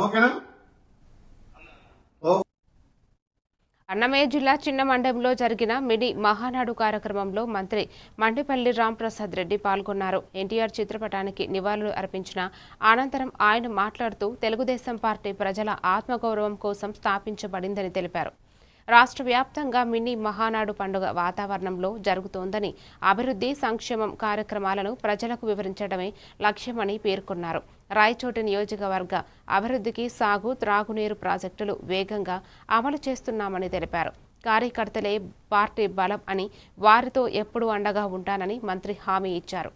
ఓకేనా? అన్నమయ్య జిల్లా చిన్నమండెంలో జరిగిన మినీ మహానాడు కార్యక్రమంలో మంత్రి మండిపల్లి రాంప్రసాద్ రెడ్డి పాల్గొన్నారు. ఎన్టీఆర్ చిత్రపటానికి నివాళులు అర్పించిన అనంతరం ఆయన మాట్లాడుతూ తెలుగుదేశం పార్టీ ప్రజల ఆత్మగౌరవం కోసం స్థాపించబడిందని తెలిపారు. రాష్ట్ర వ్యాప్తంగా మినీ మహానాడు పండుగ వాతావరణంలో జరుగుతోందని, అభివృద్ధి సంక్షేమం కార్యక్రమాలను ప్రజలకు వివరించడమే లక్ష్యమని పేర్కొన్నారు. రాయచోటి నియోజకవర్గ అభివృద్ధికి సాగు, త్రాగునీరు ప్రాజెక్టులు వేగంగా అమలు చేస్తున్నామని తెలిపారు. కార్యకర్తలే పార్టీ బలం అని, వారితో ఎప్పుడూ అండగా ఉంటానని మంత్రి హామీ ఇచ్చారు.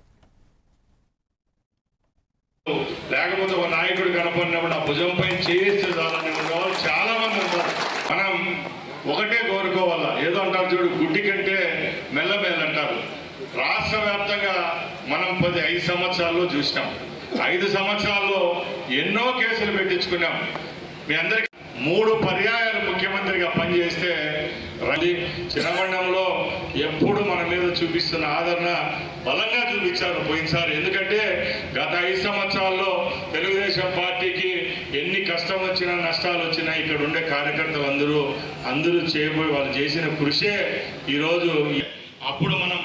లేకపోతే ఒక నాయకుడు కనపడినప్పుడు ఆ భుజంపై చేస్తే చాలని వాళ్ళు చాలా మంది ఉంటారు. మనం ఒకటే కోరుకోవాలా, ఏదో అంటారు చూడు, గుడ్డి కంటే మెల్లమెల్ల అంటారు. రాష్ట్ర వ్యాప్తంగా మనం 5 సంవత్సరాల్లో చూసినాం. 5 సంవత్సరాల్లో ఎన్నో కేసులు పెట్టించుకున్నాం. మీ అందరికీ 3 పర్యాయాలు ముఖ్యమంత్రిగా పనిచేస్తే చిన్నమండంలో ఎప్పుడు మన మీద చూపిస్తున్న ఆదరణ బలంగా చూపించారు పోయినసారి. ఎందుకంటే గత 5 సంవత్సరాల్లో తెలుగుదేశం పార్టీకి ఎన్ని కష్టం వచ్చినా నష్టాలు వచ్చినా ఇక్కడ ఉండే కార్యకర్తలు అందరూ చేయబోయి వాళ్ళు చేసిన కృషే ఈరోజు. అప్పుడు మనం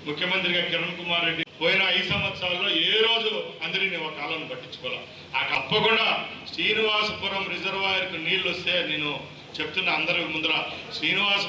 ముఖ్యమంత్రిగా కిరణ్ కుమార్ రెడ్డి పోయిన 5 సంవత్సరాల్లో ఏ రోజు అందరినీ ఒక కాలం పట్టించుకోవాలి. ఆ తప్పకుండా శ్రీనివాసపురం రిజర్వాయర్కు నీళ్ళు వస్తే నేను చెప్తున్నా అందరి ముందర, శ్రీనివాస